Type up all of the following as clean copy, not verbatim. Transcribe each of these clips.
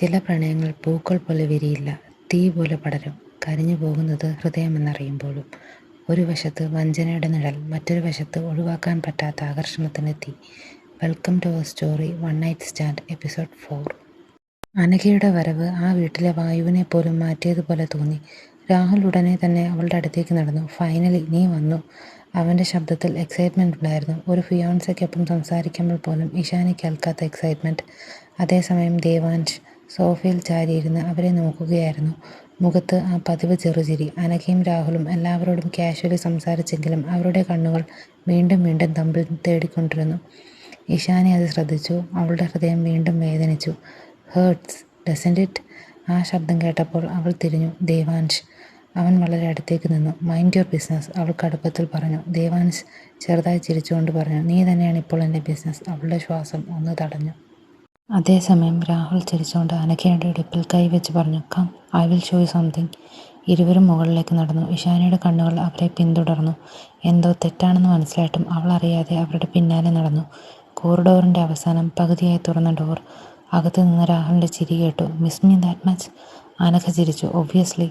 ചില പ്രണയങ്ങൾ പൂക്കൾ പോലെ വിരിയില്ല, തീ പോലെ പടരും. കരിഞ്ഞു പോകുന്നത് ഹൃദയമെന്നറിയുമ്പോഴും. ഒരു വശത്ത് വഞ്ചനയുടെ നിഴൽ, മറ്റൊരു വശത്ത് ഒഴിവാക്കാൻ പറ്റാത്ത ആകർഷണത്തിൻ്റെ തീ. Welcome to our story, one night stand, episode 4. അനഘയുടെ വരവ് ആ വീട്ടിലെ വായുവിനെ പോലും മാറ്റിയതുപോലെ തോന്നി. രാഹുൽ ഉടനെ തന്നെ അവളുടെ അടുത്തേക്ക് നടന്നു. ഫൈനലി നീ വന്നു. അവൻ്റെ ശബ്ദത്തിൽ എക്സൈറ്റ്മെൻ്റ് ഉണ്ടായിരുന്നു. ഒരു ഫിയോൺസയ്ക്കൊപ്പം സംസാരിക്കുമ്പോൾ പോലും ഇഷാനി കേൾക്കാത്ത എക്സൈറ്റ്മെൻറ്റ്. അതേസമയം ദേവാൻഷ് സോഫയിൽ ചാരിയിരുന്ന് അവരെ നോക്കുകയായിരുന്നു. മുഖത്ത് ആ പതിവ് ചെറുചിരി. അനഘയും രാഹുലും എല്ലാവരോടും കാഷ്വലി സംസാരിച്ചെങ്കിലും അവരുടെ കണ്ണുകൾ വീണ്ടും വീണ്ടും തമ്മിൽ തേടിക്കൊണ്ടിരുന്നു. ഇഷാനി അത് ശ്രദ്ധിച്ചു. അവളുടെ ഹൃദയം വീണ്ടും വേദനിച്ചു. Hurts doesn't it? ആ ശബ്ദം കേട്ടപ്പോൾ അവൾ തിരിഞ്ഞു. ദേവാൻഷ്. അവൻ വളരെ അടുത്തേക്ക് നിന്നു. മൈൻഡ് യുവർ ബിസിനസ്, അവൾ കടുപ്പത്തിൽ പറഞ്ഞു. ദേവാൻഷ് ചെറുതായി ചിരിച്ചുകൊണ്ട് പറഞ്ഞു, നീ തന്നെയാണ് ഇപ്പോൾ എൻ്റെ ബിസിനസ്. അവളുടെ ശ്വാസം ഒന്ന് തടഞ്ഞു. അതേസമയം രാഹുൽ ചിരിച്ചുകൊണ്ട് അനഘയുടെ ഇടുപ്പിൽ കൈവച്ച് പറഞ്ഞു, come, I will show you something. ഇരുവരും മുകളിലേക്ക് നടന്നു. ഇഷാനിയുടെ കണ്ണുകൾ അവരെ പിന്തുടർന്നു. എന്തോ തെറ്റാണെന്ന് മനസ്സിലായിട്ടും അവൾ അറിയാതെ അവരുടെ പിന്നാലെ നടന്നു. കോറിഡോറിൻ്റെ അവസാനം പകുതിയായി തുറന്ന ഡോർ. അകത്തു നിന്ന് രാഹുലിൻ്റെ ചിരി കേട്ടു. Miss me that much? Anagha ചിരിച്ചു. ഒബ്വിയസ്ലി.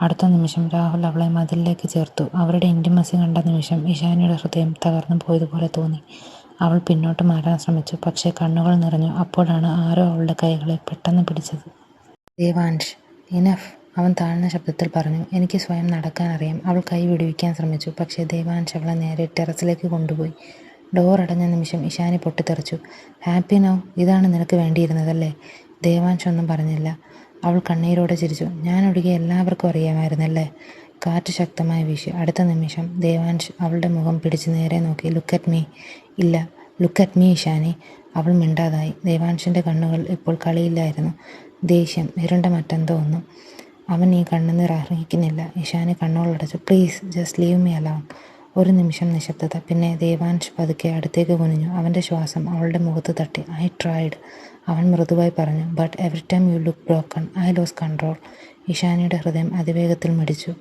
അടുത്ത നിമിഷം രാഹുൽ അവളെ മതിലിലേക്ക് ചേർത്തു. അവരുടെ ഇൻറ്റിമസി കണ്ട നിമിഷം ഇഷാനിയുടെ ഹൃദയം തകർന്നു പോയതുപോലെ തോന്നി. അവൾ പിന്നോട്ട് മാറാൻ ശ്രമിച്ചു, പക്ഷേ കണ്ണുകൾ നിറഞ്ഞു. അപ്പോഴാണ് ആരോ അവളുടെ കൈകളെ പെട്ടെന്ന് പിടിച്ചത്. ദേവാൻഷ്, ഇനഫ്, അവൻ താഴ്ന്ന ശബ്ദത്തിൽ പറഞ്ഞു. എനിക്ക് സ്വയം നടക്കാനറിയാം. അവൾ കൈ വിടുവിക്കാൻ ശ്രമിച്ചു, പക്ഷേ ദേവാൻഷ് അവളെ നേരെ ടെറസിലേക്ക് കൊണ്ടുപോയി. ഡോർ അടഞ്ഞ നിമിഷം ഇഷാനി പൊട്ടിത്തെറിച്ചു. Happy now? ഇതാണ് നിനക്ക് വേണ്ടിയിരുന്നതല്ലേ? ദേവാൻഷ് ഒന്നും പറഞ്ഞില്ല. അവൾ കണ്ണീരോടെ ചിരിച്ചു. ഞാനൊഴികെ എല്ലാവർക്കും അറിയാമായിരുന്നല്ലേ? കാറ്റ് ശക്തമായി വീശി. അടുത്ത നിമിഷം ദേവാൻഷ് അവളുടെ മുഖം പിടിച്ച് നേരെ നോക്കി. Look at me. ഇല്ല, ലുക്ക് അറ്റ് മീ ഇഷാനി. അവൾ മിണ്ടാതായി. ദേവാൻഷിൻ്റെ കണ്ണുകൾ ഇപ്പോൾ കളിയില്ലായിരുന്നു. ദേഷ്യം, ഇരുണ്ട മറ്റെന്തോ ഒന്നും. അവൻ ഈ കണ്ണുനീർ അർഹിക്കുന്നില്ല. ഇഷാനി കണ്ണുകളടച്ചു. Please just leave me alone. ഒരു നിമിഷം നിശബ്ദത. പിന്നെ ദേവാൻഷ് പതുക്കെ അടുത്തേക്ക് കുനിഞ്ഞു. അവൻ്റെ ശ്വാസം അവളുടെ മുഖത്ത് തട്ടി. ഐ ട്രൈഡ്, അവൻ മൃദുവായി പറഞ്ഞു. But every time you look broken I lose control. ഇഷാനിയുടെ ഹൃദയം അതിവേഗത്തിൽ മിടിച്ചു.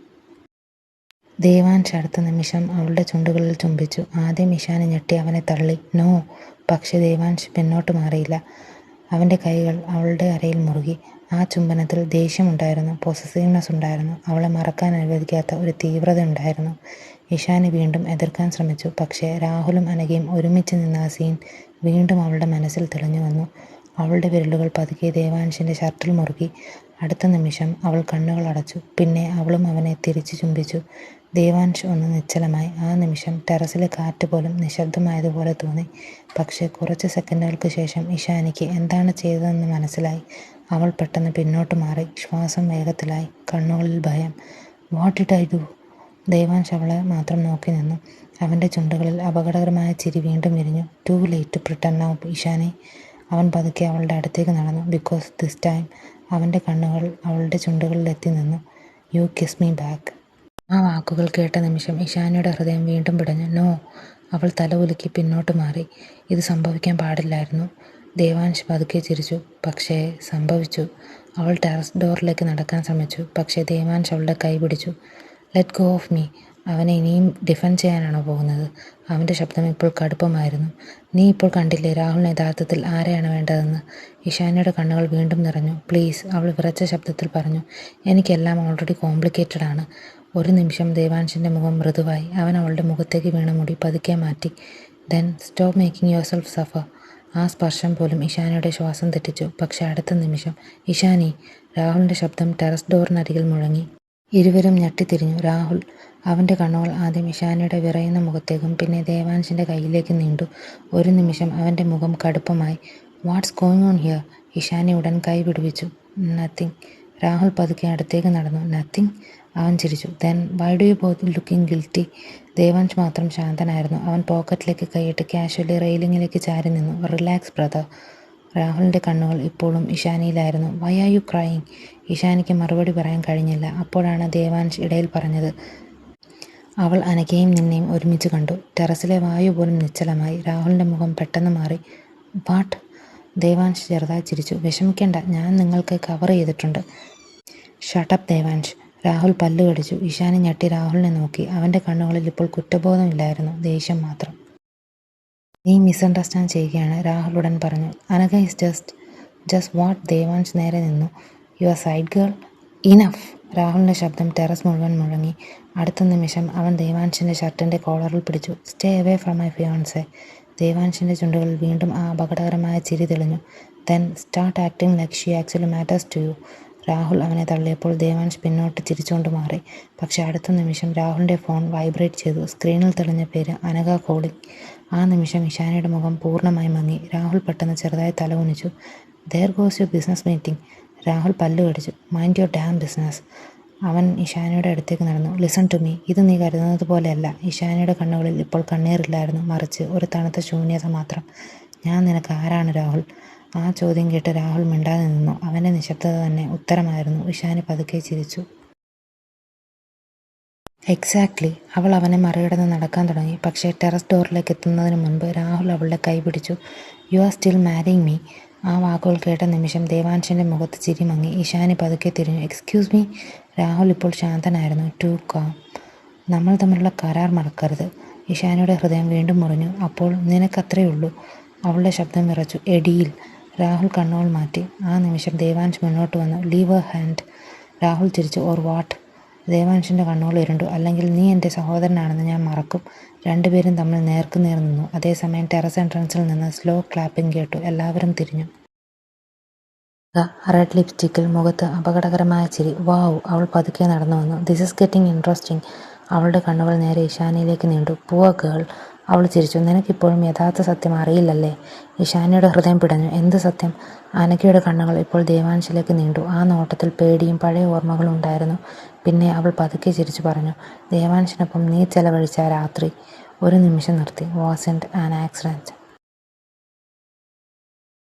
ദേവാൻഷ് അടുത്ത നിമിഷം അവളുടെ ചുണ്ടുകളിൽ ചുംബിച്ചു. ആദ്യം ഇഷാനി ഞെട്ടി അവനെ തള്ളി. നോ. പക്ഷേ ദേവാൻഷ് പിന്നോട്ട് മാറിയില്ല. അവൻ്റെ കൈകൾ അവളുടെ അരയിൽ മുറുകി. ആ ചുംബനത്തിൽ ദേഷ്യമുണ്ടായിരുന്നു, പൊസസീവ്നെസ് ഉണ്ടായിരുന്നു, അവളെ മറക്കാൻ അനുവദിക്കാത്ത ഒരു തീവ്രത ഉണ്ടായിരുന്നു. ഇഷാനി വീണ്ടും എതിർക്കാൻ ശ്രമിച്ചു, പക്ഷേ രാഹുലും അനഘയും ഒരുമിച്ച് നിന്ന ആ സീൻ വീണ്ടും അവളുടെ മനസ്സിൽ തെളിഞ്ഞു വന്നു. അവളുടെ വിരലുകൾ പതുക്കെ ദേവാൻഷിൻ്റെ ഷർട്ടിൽ മുറുകി. അടുത്ത നിമിഷം അവൾ കണ്ണുകൾ അടച്ചു. പിന്നെ അവളും അവനെ തിരിച്ചു ചുംബിച്ചു. ദേവാൻഷ് ഒന്ന് നിശ്ചലമായി. ആ നിമിഷം ടെറസിലെ കാറ്റ് പോലും നിശബ്ദമായതുപോലെ തോന്നി. പക്ഷേ കുറച്ച് സെക്കൻഡുകൾക്ക് ശേഷം ഇഷാനിക്ക് എന്താണ് ചെയ്തതെന്ന് മനസ്സിലായി. അവൾ പെട്ടെന്ന് പിന്നോട്ട് മാറി. ശ്വാസം വേഗത്തിലായി, കണ്ണുകളിൽ ഭയം. What did I do? Devansh അവളെ മാത്രം നോക്കി നിന്നു. അവൻ്റെ ചുണ്ടുകളിൽ അപകടകരമായ ചിരി വീണ്ടും വിരിഞ്ഞു. Too late to pretend now Ishani. അവൻ പതുക്കെ അവളുടെ അടുത്തേക്ക് നടന്നു. Because this time. അവൻ്റെ കണ്ണുകൾ അവളുടെ ചുണ്ടുകളിൽ എത്തി നിന്നു. You kiss me back. ആ വാക്കുകൾ കേട്ട നിമിഷം ഇഷാനിയുടെ ഹൃദയം വീണ്ടും പിടഞ്ഞു. നോ. അവൾ തല ഉലുക്കി പിന്നോട്ട് മാറി. ഇത് സംഭവിക്കാൻ പാടില്ലായിരുന്നു. ദേവാൻഷ് പതുക്കെ ചിരിച്ചു. പക്ഷേ സംഭവിച്ചു. അവൾ ടെറസ് ഡോറിലേക്ക് നടക്കാൻ ശ്രമിച്ചു, പക്ഷേ ദേവാൻഷ് അവളുടെ കൈ പിടിച്ചു. Let go of me. അവനെ ഇനിയും ഡിഫെൻഡ് ചെയ്യാനാണോ പോകുന്നത്? അവൻ്റെ ശബ്ദം ഇപ്പോൾ കടുപ്പമായിരുന്നു. നീ ഇപ്പോൾ കണ്ടില്ലേ രാഹുലിന് യഥാർത്ഥത്തിൽ ആരെയാണ് വേണ്ടതെന്ന്? ഇഷാനിയുടെ കണ്ണുകൾ വീണ്ടും നിറഞ്ഞു. പ്ലീസ്, അവൾ വിറച്ച ശബ്ദത്തിൽ പറഞ്ഞു. എനിക്കെല്ലാം ഓൾറെഡി കോംപ്ലിക്കേറ്റഡ് ആണ്. ഒരു നിമിഷം ദേവാൻഷിൻ്റെ മുഖം മൃദുവായി. അവൻ അവളുടെ മുഖത്തേക്ക് വീണ മുടി പതുക്കെ മാറ്റി. Then stop making yourself suffer. ആ സ്പർശം പോലും ഇഷാനിയുടെ ശ്വാസം തെറ്റിച്ചു. പക്ഷേ അടുത്ത നിമിഷം ഇഷാനി. രാഹുലിൻ്റെ ശബ്ദം ടെറസ് ഡോറിനരികിൽ മുഴങ്ങി. ഇരുവരും ഞെട്ടിത്തിരിഞ്ഞു. രാഹുൽ. അവൻ്റെ കണ്ണുകൾ ആദ്യം ഇഷാനിയുടെ വിറയുന്ന മുഖത്തേക്കും പിന്നെ ദേവാൻഷിൻ്റെ കയ്യിലേക്ക് നീണ്ടു. ഒരു നിമിഷം അവൻ്റെ മുഖം കടുപ്പമായി. What's going on here? Ishani ഉടൻ കൈ വിടുവിച്ചു. നത്തിങ്. രാഹുൽ പതുക്കെ അടുത്തേക്ക് നടന്നു. നത്തിങ്? അവൻ ചിരിച്ചു. Then why do you both looking guilty? Devansh മാത്രം ശാന്തനായിരുന്നു. അവൻ പോക്കറ്റിലേക്ക് കൈയിട്ട് കാഷ്വലി റെയിലിങ്ങിലേക്ക് ചാരി നിന്നു. Relax brother. രാഹുലിൻ്റെ കണ്ണുകൾ ഇപ്പോഴും ഇഷാനിയിലായിരുന്നു. Why are you crying? ഇഷാനിക്ക് മറുപടി പറയാൻ കഴിഞ്ഞില്ല. അപ്പോഴാണ് ദേവാൻഷ് ഇടയിൽ പറഞ്ഞത്. അവൾ അനഘയും നിന്നെയും ഒരുമിച്ച് കണ്ടു. ടെറസിലെ വായു പോലും നിശ്ചലമായി. രാഹുലിൻ്റെ മുഖം പെട്ടെന്ന് മാറി. വാട്ട്? ദേവാൻഷ് ചെറുതായി ചിരിച്ചു. വിഷമിക്കേണ്ട, ഞാൻ നിങ്ങൾക്ക് കവർ ചെയ്തിട്ടുണ്ട്. ഷട്ടപ്പ് ദേവാൻഷ്. രാഹുൽ പല്ല് കടിച്ചു. ഇഷാനി ഞെട്ടി രാഹുലിനെ നോക്കി. അവൻ്റെ കണ്ണുകളിൽ ഇപ്പോൾ കുറ്റബോധമില്ലായിരുന്നു, ദേഷ്യം മാത്രം. നീ മിസ്അണ്ടർസ്റ്റാൻഡ് ചെയ്യുകയാണ്, രാഹുൽ ഉടൻ പറഞ്ഞു. Anagha is just just what? Devansh നേരെ നിന്നു. Your side girl? ഇനഫ്! രാഹുലിൻ്റെ ശബ്ദം ടെറസ് മുഴുവൻ മുഴങ്ങി. അടുത്ത നിമിഷം അവൻ ദേവാൻഷിൻ്റെ ഷർട്ടിൻ്റെ കോളറിൽ പിടിച്ചു. Stay away from my fiancee. ദേവാൻഷിൻ്റെ ചുണ്ടുകളിൽ വീണ്ടും ആ അപകടകരമായ ചിരി തെളിഞ്ഞു. Then start acting like she actually matters to you. Rahul അവനെ തള്ളിയപ്പോൾ ദേവാൻഷ് പിന്നോട്ട് ചിരിച്ചുകൊണ്ട് മാറി. പക്ഷേ അടുത്ത നിമിഷം രാഹുലിൻ്റെ ഫോൺ വൈബ്രേറ്റ് ചെയ്തു. സ്ക്രീനിൽ തെളിഞ്ഞ പേര് അനഘ കോളിംഗ്. ആ നിമിഷം ഇഷാനയുടെ മുഖം പൂർണ്ണമായി മങ്ങി. രാഹുൽ പെട്ടെന്ന് ചെറുതായി തല കുനിച്ചു. There goes your business meeting. Rahul പല്ല് കടിച്ചു. Mind your damn business. അവൻ ഇഷാനയുടെ അടുത്തേക്ക് നടന്നു. Listen to me. ഇത് നീ കരുതുന്നത് പോലെയല്ല. ഇഷാനയുടെ കണ്ണുകളിൽ ഇപ്പോൾ കണ്ണീരില്ലായിരുന്നു, മറിച്ച് ഒരു തണുത്ത ശൂന്യത മാത്രം. ഞാൻ നിനക്ക് ആരാണ് രാഹുൽ? ആ ചോദ്യം കേട്ട് രാഹുൽ മിണ്ടാതെ നിന്നു. അവൻ്റെ നിശബ്ദത തന്നെ ഉത്തരമായിരുന്നു. ഇഷാനി പതുക്കെ ചിരിച്ചു. എക്സാക്ട്ലി. അവൾ അവനെ മറികടന്ന് നടക്കാൻ തുടങ്ങി. പക്ഷേ ടെറസ് ഡോറിലേക്ക് എത്തുന്നതിന് മുൻപ് രാഹുൽ അവളുടെ കൈ പിടിച്ചു. You are still marrying me. ആ വാക്കുകൾ കേട്ട നിമിഷം ദേവാൻഷിൻ്റെ മുഖത്ത് ചിരി മങ്ങി. ഇഷാനി പതുക്കെ തിരിഞ്ഞു. Excuse me. രാഹുൽ ഇപ്പോൾ ശാന്തനായിരുന്നു. To calm. നമ്മൾ തമ്മിലുള്ള കരാർ മറക്കരുത്. ഇഷാനിയുടെ ഹൃദയം വീണ്ടും മുറിഞ്ഞു. അപ്പോൾ നിനക്കത്രേ ഉള്ളൂ. അവളുടെ ശബ്ദം വിറച്ചു. A deal. രാഹുൽ കണ്ണുകൾ മാറ്റി. ആ നിമിഷം ദേവാൻഷ് മുന്നോട്ട് വന്നു. Leave A hand. രാഹുൽ ചിരിച്ചു. Or what? ദേവാൻഷിൻ്റെ കണ്ണുകൾ ഇരുണ്ടു. അല്ലെങ്കിൽ നീ എൻ്റെ സഹോദരനാണെന്ന് ഞാൻ മറക്കും. രണ്ടുപേരും തമ്മിൽ നേർക്കുനേർ നിന്നു. അതേസമയം ടെറസ് എൻട്രൻസിൽ നിന്ന് സ്ലോ ക്ലാപ്പിംഗ് കേട്ടു. എല്ലാവരും തിരിഞ്ഞു. റെഡ് ലിപ്സ്റ്റിക്കിൽ മുഖത്ത് അപകടകരമായ ചിരി. വാവ്! അവൾ പതുക്കെ നടന്നു വന്നു. This is getting interesting. അവളുടെ കണ്ണുകൾ നേരെ ഇഷാനിയിലേക്ക് നീണ്ടു. Poor girl. അവൾ ചിരിച്ചു. നിനക്കിപ്പോഴും യഥാർത്ഥ സത്യം അറിയില്ലല്ലേ? ഇഷാനിയുടെ ഹൃദയം പിടഞ്ഞു. എന്ത് സത്യം? അനഘയുടെ കണ്ണുകൾ ഇപ്പോൾ ദേവാൻഷിലേക്ക് നീണ്ടു. ആ നോട്ടത്തിൽ പേടിയും പഴയ ഓർമ്മകളും ഉണ്ടായിരുന്നു. പിന്നെ അവൾ പതുക്കെ ചിരിച്ചു പറഞ്ഞു, ദേവാൻഷിനൊപ്പം നീ ചെലവഴിച്ച രാത്രി. ഒരു നിമിഷം നിർത്തി. Wasn't an accident.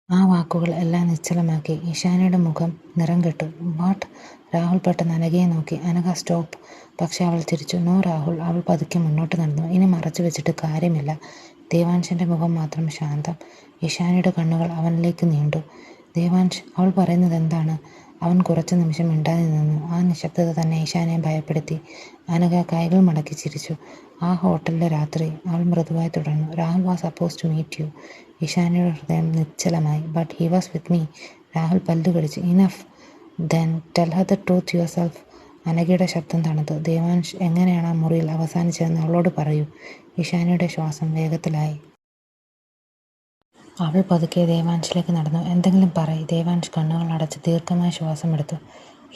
ആ വാക്കുകൾ എല്ലാം നിശ്ചലമാക്കി. ഇഷാനിയുടെ മുഖം നിറം കെട്ടു. വാട്ട്? രാഹുൽ പെട്ടെന്ന് അനഘയെ നോക്കി. അനഘ സ്റ്റോപ്പ്. പക്ഷെ അവൾ ചിരിച്ചു. നോ രാഹുൽ. അവൾ പതുക്കെ മുന്നോട്ട് നടന്നു. ഇനി മറച്ചു വെച്ചിട്ട് കാര്യമില്ല. ദേവാൻഷിൻ്റെ മുഖം മാത്രം ശാന്തം. ഇഷാനിയുടെ കണ്ണുകൾ അവനിലേക്ക് നീണ്ടു. ദേവാൻഷ്, അവൾ പറയുന്നത് എന്താണ്? അവൻ കുറച്ചു നിമിഷം മിണ്ടാതെ നിന്നു. ആ നിശബ്ദത തന്നെ ഇഷാനെ ഭയപ്പെടുത്തി. അനഘ കൈകൾ മടക്കി ചിരിച്ചു. ആ ഹോട്ടലിലെ രാത്രി. അവൾ മൃദുവായി തുടർന്നു. Rahul was suppose to meet you. ഇഷാനിയുടെ ഹൃദയം നിശ്ചലമായി. But he was with me. Rahul പല്ല് കടിച്ചു. Enough. Then tell her the truth yourself. അനഘയുടെ ശബ്ദം തണുത്തു. ദേവാൻഷ് എങ്ങനെയാണ് ആ മുറിയിൽ അവസാനിച്ചതെന്ന് അവളോട് പറയൂ. ഇഷാനിയുടെ ശ്വാസം വേഗത്തിലായി. അവൾ പതുക്കെ ദേവാൻഷിലേക്ക് നടന്നു. എന്തെങ്കിലും പറയ്. ദേവാൻഷ് കണ്ണുകൾ അടച്ച് ദീർഘമായ ശ്വാസം എടുത്തു.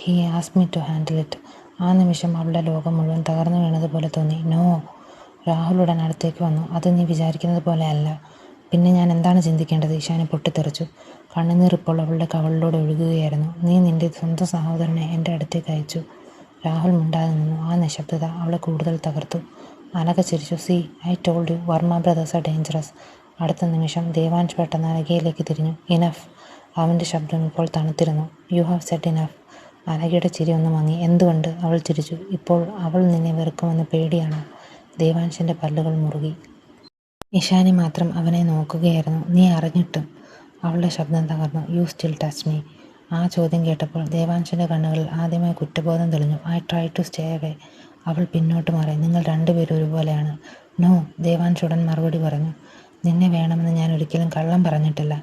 He ask me to handle it. ആ നിമിഷം അവളുടെ ലോകം മുഴുവൻ തകർന്നു വീണതുപോലെ തോന്നി. നോ. രാഹുൽ ഉടൻ അടുത്തേക്ക് വന്നു. അത് നീ വിചാരിക്കുന്നത് പോലെ അല്ല. പിന്നെ ഞാൻ എന്താണ് ചിന്തിക്കേണ്ടത്? ഇഷാനി പൊട്ടിത്തെറിച്ചു. കണ്ണുനീർ ഇപ്പോൾ അവളുടെ കവളിലൂടെ ഒഴുകുകയായിരുന്നു. നീ നിന്റെ സ്വന്തം സഹോദരനെ എൻ്റെ അടുത്തേക്ക് അയച്ചു. രാഹുൽ മിണ്ടാതെ നിന്നു. ആ നിശബ്ദത അവളെ കൂടുതൽ തകർത്തു. അനഘ ചിരിച്ചു. C, I told you, Varma brothers R dangerous. അടുത്ത നിമിഷം ദേവാൻഷ് പെട്ടെന്ന് അനഘയിലേക്ക് തിരിഞ്ഞു. ഇനഫ്. അവൻ്റെ ശബ്ദം ഇപ്പോൾ തണുത്തിരുന്നു. You have said enough. അനഘയുടെ ചിരി ഒന്ന് മങ്ങി. എന്തുകൊണ്ട്? അവൾ ചിരിച്ചു. ഇപ്പോൾ അവൾ നിന്നെ വെറുക്കുമെന്ന് പേടിയാണോ? ദേവാൻഷിൻ്റെ പല്ലുകൾ മുറുകി. ഇഷാനി മാത്രം അവനെ നോക്കുകയായിരുന്നു. നീ അറിഞ്ഞിട്ടും? അവളുടെ ശബ്ദം തകർന്നു. You still touch me. ആ ചോദ്യം കേട്ടപ്പോൾ ദേവാൻഷിൻ്റെ കണ്ണുകളിൽ ആദ്യമായി കുറ്റബോധം തെളിഞ്ഞു. I try to stay away. അവൾ പിന്നോട്ട് മാറി. നിങ്ങൾ രണ്ടുപേരും ഒരുപോലെയാണ്. നോ. ദേവാൻഷ് ഉടൻ മറുപടി പറഞ്ഞു. നിന്നെ വേണമെന്ന് ഞാൻ ഒരിക്കലും കള്ളം പറഞ്ഞിട്ടില്ല.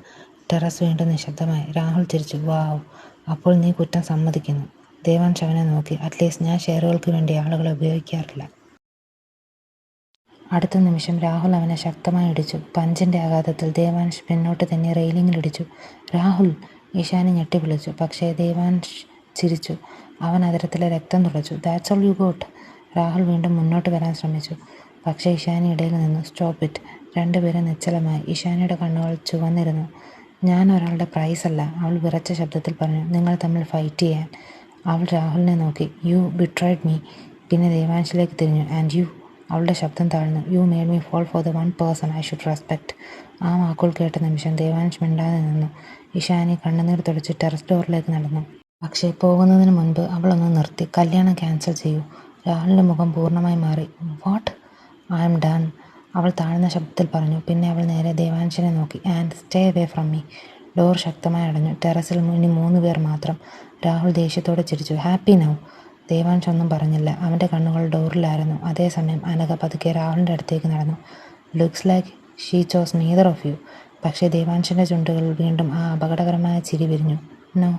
ടെറസ് വീണ്ടും നിശബ്ദമായി. രാഹുൽ ചിരിച്ചു. വാവ്, അപ്പോൾ നീ കുറ്റം സമ്മതിക്കുന്നു. ദേവാൻഷ് അവനെ നോക്കി. അറ്റ്ലീസ്റ്റ് ഞാൻ ഷെയറുകൾക്ക് വേണ്ടി ആളുകളെ ഉപയോഗിക്കാറില്ല. അടുത്ത നിമിഷം രാഹുൽ അവനെ ശക്തമായി ഇടിച്ചു. പഞ്ചിൻ്റെ ആഘാതത്തിൽ ദേവാൻഷ് പിന്നോട്ട് തന്നെ റെയിലിങ്ങിലിടിച്ചു. രാഹുൽ! ഇഷാനി ഞെട്ടി വിളിച്ചു. പക്ഷേ ദേവാൻഷ് ചിരിച്ചു. അവൻ അതിരത്തിലെ രക്തം തുടച്ചു. That's all you got. Rahul വീണ്ടും മുന്നോട്ട് വരാൻ ശ്രമിച്ചു. പക്ഷേ ഇഷാനി ഇടയിൽ നിന്നു. Stop it. രണ്ടുപേരും നിശ്ചലമായി. ഇഷാനിയുടെ കണ്ണുകൾ ചുവന്നിരുന്നു. ഞാൻ ഒരാളുടെ പ്രൈസ് അല്ല, അവൾ വിറച്ച ശബ്ദത്തിൽ പറഞ്ഞു. നിങ്ങൾ തമ്മിൽ ഫൈറ്റ് ചെയ്യാൻ. അവൾ രാഹുലിനെ നോക്കി. You betrayed me. പിന്നെ ദേവാൻഷിലേക്ക് തിരിഞ്ഞു. And you. അവളുടെ ശബ്ദം താഴ്ന്നു. You made me fall for the one person I should respect. ആ വാക്കുകൾ കേട്ട നിമിഷം ദേവാൻഷ് മിണ്ടാതെ നിന്നു. ഇഷാനി കണ്ണുനീർ തുടച്ച് ടെറസ് ഡോറിലേക്ക് നടന്നു. പക്ഷേ പോകുന്നതിന് മുൻപ് അവളൊന്ന് നിർത്തി. കല്യാണം ക്യാൻസൽ ചെയ്യൂ. രാഹുലിൻ്റെ മുഖം പൂർണ്ണമായി മാറി. വാട്ട്? I M done. അവൾ താഴ്ന്ന ശബ്ദത്തിൽ പറഞ്ഞു. പിന്നെ അവൾ നേരെ ദേവാൻഷിനെ നോക്കി. And stay away from me. Door ശക്തമായി അടഞ്ഞു. ടെറസിൽ ഇനി 3 പേർ മാത്രം. രാഹുൽ ദേഷ്യത്തോടെ ചിരിച്ചു. Happy now. ദേവാൻഷ് ഒന്നും പറഞ്ഞില്ല. അവൻ്റെ കണ്ണുകൾ ഡോറിലായിരുന്നു. അതേസമയം അനഘ പതുക്കെ രാഹുലിൻ്റെ അടുത്തേക്ക് നടന്നു. Looks like she chose neither of you. പക്ഷേ ദേവാൻഷിൻ്റെ ചുണ്ടുകളിൽ വീണ്ടും ആ അപകടകരമായ ചിരി വിരിഞ്ഞു. നോ,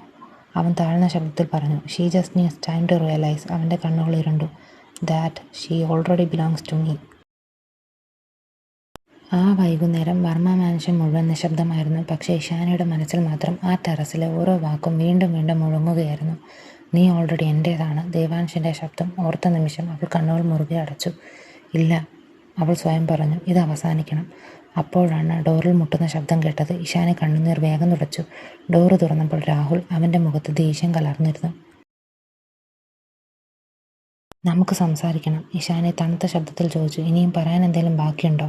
അവൻ താഴ്ന്ന ശബ്ദത്തിൽ പറഞ്ഞു. She just needs time to realise. അവൻ്റെ കണ്ണുകൾ ഇരുണ്ടു. That she already belongs to me. ആ വൈകുന്നേരം വർമ്മ മാൻഷൻ മുഴുവൻ നിശബ്ദമായിരുന്നു. പക്ഷേ ഇഷാനയുടെ മനസ്സിൽ മാത്രം ആ ടെറസിലെ ഓരോ വാക്കും വീണ്ടും വീണ്ടും മുഴങ്ങുകയായിരുന്നു. നീ ഓൾറെഡി എൻ്റേതാണ്. ദേവാൻഷിൻ്റെ ശബ്ദം ഓർത്ത നിമിഷം അവൾ കണ്ണുകൾ മുറുകെ അടച്ചു. ഇല്ല, അവൾ സ്വയം പറഞ്ഞു, ഇത് അവസാനിക്കണം. അപ്പോഴാണ് ഡോറിൽ മുട്ടുന്ന ശബ്ദം കേട്ടത്. ഇഷാന കണ്ണുനീർ വേഗം തുടച്ചു. ഡോറ് തുറന്നപ്പോൾ രാഹുൽ. അവൻ്റെ മുഖത്ത് ദേഷ്യം കലർന്നിരുന്നു. നമുക്ക് സംസാരിക്കണം, ഇഷാനെ തണുത്ത ശബ്ദത്തിൽ ചോദിച്ചു. ഇനിയും പറയാൻ എന്തെങ്കിലും ബാക്കിയുണ്ടോ?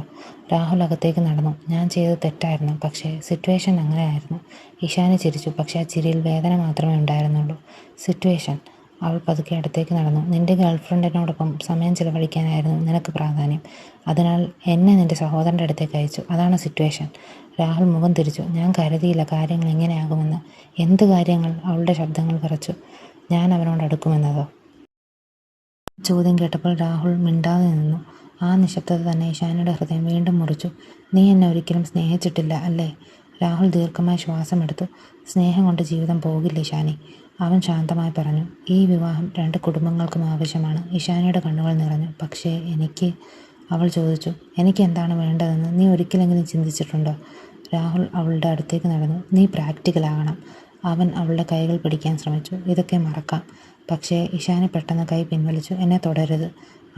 രാഹുൽ അകത്തേക്ക് നടന്നു. ഞാൻ ചെയ്തത് തെറ്റായിരുന്നു, പക്ഷേ സിറ്റുവേഷൻ അങ്ങനെയായിരുന്നു. ഇഷാനെ ചിരിച്ചു, പക്ഷേ ആ ചിരിയിൽ വേദന മാത്രമേ ഉണ്ടായിരുന്നുള്ളൂ. സിറ്റുവേഷൻ? അവൾ പതുക്കെ അടുത്തേക്ക് നടന്നു. നിന്റെ ഗേൾഫ്രണ്ടിനോടൊപ്പം സമയം ചിലവഴിക്കാനായിരുന്നു നിനക്ക് പ്രാധാന്യം. അതിനാൽ എന്നെ നിന്റെ സഹോദരൻ്റെ അടുത്തേക്ക് അയച്ചു. അതാണ് സിറ്റുവേഷൻ. രാഹുൽ മുഖം തിരിച്ചു. ഞാൻ കരുതിയില്ല കാര്യങ്ങൾ ഇങ്ങനെയാകുമെന്ന്. എന്ത് കാര്യങ്ങൾ? അവളുടെ ശബ്ദങ്ങൾ വിറച്ചു. ഞാൻ അവനോട് അടുക്കുമെന്നതോ? ചോദ്യം കേട്ടപ്പോൾ രാഹുൽ മിണ്ടാതെ നിന്നു. ആ നിശബ്ദത തന്നെ ഇഷാനയുടെ ഹൃദയം വീണ്ടും മുറിച്ചു. നീ എന്നെ ഒരിക്കലും സ്നേഹിച്ചിട്ടില്ല അല്ലേ? രാഹുൽ ദീർഘമായി ശ്വാസമെടുത്തു. സ്നേഹം കൊണ്ട് ജീവിതം പോകില്ല ഇഷാനി, അവൻ ശാന്തമായി പറഞ്ഞു. ഈ വിവാഹം 2 കുടുംബങ്ങൾക്കും ആവശ്യമാണ്. ഇഷാനിയുടെ കണ്ണുകൾ നിറഞ്ഞു. പക്ഷേ എനിക്ക്, അവൾ ചോദിച്ചു. എനിക്ക് എന്താണ് വേണ്ടതെന്ന് നീ ഒരിക്കലെങ്കിലും ചിന്തിച്ചിട്ടുണ്ടോ? രാഹുൽ അവളുടെ അടുത്തേക്ക് നടന്നു. നീ പ്രാക്ടിക്കലാകണം. അവൻ അവളുടെ കൈകൾ പിടിക്കാൻ ശ്രമിച്ചു. ഇതൊക്കെ മറക്കാം. പക്ഷേ ഇഷാനി പെട്ടെന്ന് കൈ പിൻവലിച്ചു. എന്നെ തുടരുത്.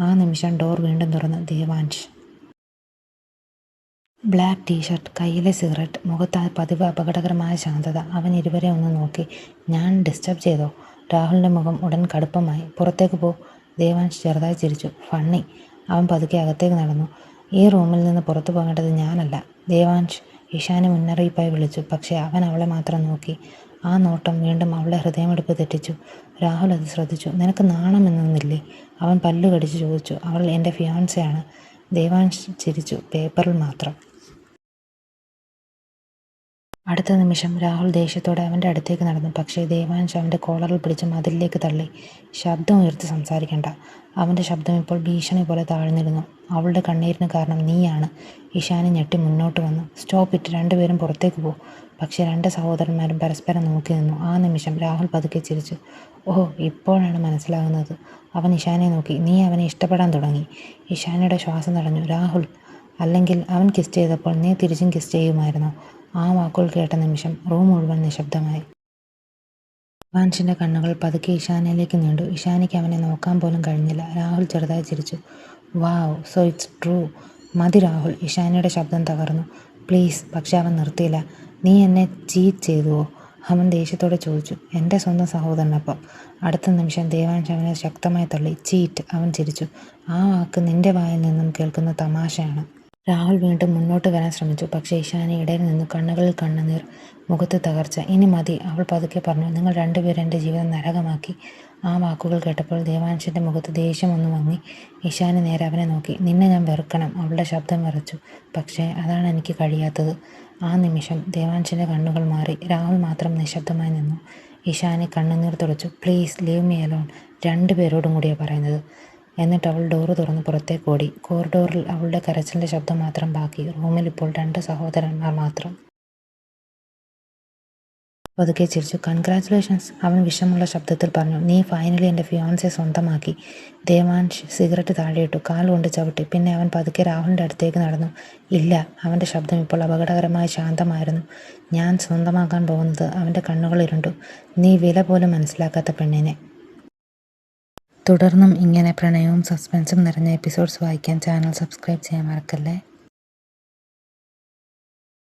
ആ നിമിഷം ഡോർ വീണ്ടും തുറന്നു. ദേവാൻഷ്. ബ്ലാക്ക് ടീഷർട്ട്, കയ്യിലെ സിഗരറ്റ്, മുഖത്ത് പതിവ് അപകടകരമായ ശാന്തത. അവൻ ഇരുവരെ ഒന്ന് നോക്കി. ഞാൻ ഡിസ്റ്റർബ് ചെയ്തോ? രാഹുലിൻ്റെ മുഖം ഉടൻ കടുപ്പമായി. പുറത്തേക്ക് പോ. ദേവാൻഷ് ചെറുതായി ചിരിച്ചു. ഫണ്ണി. അവൻ പതുക്കെ അകത്തേക്ക് നടന്നു. ഈ റൂമിൽ നിന്ന് പുറത്തു പോകേണ്ടത് ഞാനല്ല. ദേവാൻഷ്, ഇഷാനി മുന്നറിയിപ്പായി വിളിച്ചു. പക്ഷേ അവൻ അവളെ മാത്രം നോക്കി. ആ നോട്ടം വീണ്ടും അവളുടെ ഹൃദയമെടുപ്പ് തെറ്റിച്ചു. രാഹുൽ അത് ശ്രദ്ധിച്ചു. നിനക്ക് നാണമെന്നൊന്നില്ലേ? അവൻ പല്ലു കടിച്ച് ചോദിച്ചു. അവൾ എൻ്റെ ഫിയാൻസയാണ്. ദേവാൻഷ് ചിരിച്ചു. പേപ്പറിൽ മാത്രം. അടുത്ത നിമിഷം രാഹുൽ ദേഷ്യത്തോടെ അവൻ്റെ അടുത്തേക്ക് നടന്നു. പക്ഷേ ദേവാൻഷ് അവൻ്റെ കോളറിൽ പിടിച്ച് മതിലിലേക്ക് തള്ളി. ശബ്ദം ഉയർത്തി സംസാരിക്കണ്ട. അവൻ്റെ ശബ്ദം ഇപ്പോൾ ഭീഷണി പോലെ താഴ്ന്നിരുന്നു. അവളുടെ കണ്ണീരിന് കാരണം നീയാണ്. ഇഷാനി ഞെട്ടി മുന്നോട്ട് വന്നു. സ്റ്റോപ്പ് ഇറ്റ്, 2 പേരും പുറത്തേക്ക് പോ. പക്ഷേ 2 സഹോദരന്മാരും പരസ്പരം നോക്കി നിന്നു. ആ നിമിഷം രാഹുൽ പതുക്കെ ചിരിച്ചു. ഓഹ്, ഇപ്പോഴാണ് മനസ്സിലാകുന്നത്. അവൻ ഇഷാനെ നോക്കി. നീ അവനെ ഇഷ്ടപ്പെടാൻ തുടങ്ങി. ഇഷാനയുടെ ശ്വാസം തടഞ്ഞു. രാഹുൽ, അല്ലെങ്കിൽ അവൻ കിസ് ചെയ്തപ്പോൾ നീ തിരിച്ചും കിസ് ചെയ്യുമായിരുന്നോ? ആ വാക്കുകൾ കേട്ട നിമിഷം റൂം മുഴുവൻ നിശബ്ദമായി. ദേവാൻഷിൻ്റെ കണ്ണുകൾ പതുക്കെ ഇഷാനയിലേക്ക് നീണ്ടു. ഇഷാനിക്ക് അവനെ നോക്കാൻ പോലും കഴിഞ്ഞില്ല. രാഹുൽ ചെറുതായി ചിരിച്ചു. വാവ്, സോ ഇറ്റ്സ് ട്രൂ. മതി രാഹുൽ. ഇഷാനിയുടെ ശബ്ദം തകർന്നു. പ്ലീസ്. പക്ഷെ അവൻ നിർത്തിയില്ല. നീ എന്നെ ചീറ്റ് ചെയ്തുവോ? അവൻ ദേഷ്യത്തോടെ ചോദിച്ചു. എൻ്റെ സ്വന്തം സഹോദരനൊപ്പം. അടുത്ത നിമിഷം ദേവാൻഷ് അവനെ ശക്തമായി തള്ളി. ചീറ്റ്. അവൻ ചിരിച്ചു. ആ വാക്ക് നിന്റെ വായിൽ നിന്നും കേൾക്കുന്ന തമാശയാണ്. രാഹുൽ വീണ്ടും മുന്നോട്ട് വരാൻ ശ്രമിച്ചു. പക്ഷേ ഇഷാനി ഇടയിൽ നിന്നു. കണ്ണുകളിൽ കണ്ണുനീർ, മുഖത്ത് തകർച്ച. ഇനി മതി, അവൾ പതുക്കെ പറഞ്ഞു. നിങ്ങൾ 2 പേരും എൻ്റെ ജീവിതം നരകമാക്കി. ആ വാക്കുകൾ കേട്ടപ്പോൾ ദേവാൻഷിൻ്റെ മുഖത്ത് ദേഷ്യം ഒന്ന് മങ്ങി. ഇഷാനി നേരെ അവനെ നോക്കി. നിന്നെ ഞാൻ വെറുക്കണം. അവളുടെ ശബ്ദം വിറച്ചു. പക്ഷേ അതാണ് എനിക്ക് കഴിയാത്തത്. ആ നിമിഷം ദേവാൻഷിൻ്റെ കണ്ണുകൾ മാറി. രാഹുൽ മാത്രം നിശബ്ദമായി നിന്നു. ഇഷാനി കണ്ണുനീർ തുടച്ചു. Please leave me alone. 2 പേരോടും കൂടിയാണ് പറയുന്നത്. എന്നിട്ട് അവൾ ഡോറ് തുറന്ന് പുറത്തേക്ക് ഓടി. കോറിഡോറിൽ അവളുടെ കരച്ചിലിൻ്റെ ശബ്ദം മാത്രം ബാക്കി. റൂമിൽ ഇപ്പോൾ 2 സഹോദരന്മാർ മാത്രം. പതുക്കെ ചിരിച്ചു. കൺഗ്രാറ്റുലേഷൻസ്, അവൻ വിഷമുള്ള ശബ്ദത്തിൽ പറഞ്ഞു. നീ ഫൈനലി എൻ്റെ ഫിയോൻസെ സ്വന്തമാക്കി. ദേവാൻഷ് സിഗരറ്റ് താഴെയിട്ടു. കാൽ കൊണ്ട് ചവിട്ടി. പിന്നെ അവൻ പതുക്കെ രാഹുലിൻ്റെ അടുത്തേക്ക് നടന്നു. ഇല്ല. അവൻ്റെ ശബ്ദം ഇപ്പോൾ അപകടകരമായി ശാന്തമായിരുന്നു. ഞാൻ സ്വന്തമാക്കാൻ പോകുന്നത്. അവൻ്റെ കണ്ണുകൾ ഇരുണ്ടു. നീ വില പോലും മനസ്സിലാക്കാത്ത പെണ്ണിനെ. തുടർന്നും ഇങ്ങനെ പ്രണയവും സസ്പെൻസും നിറഞ്ഞ എപ്പിസോഡ്സ് വായിക്കാൻ ചാനൽ സബ്സ്ക്രൈബ് ചെയ്യാൻ മറക്കല്ലേ.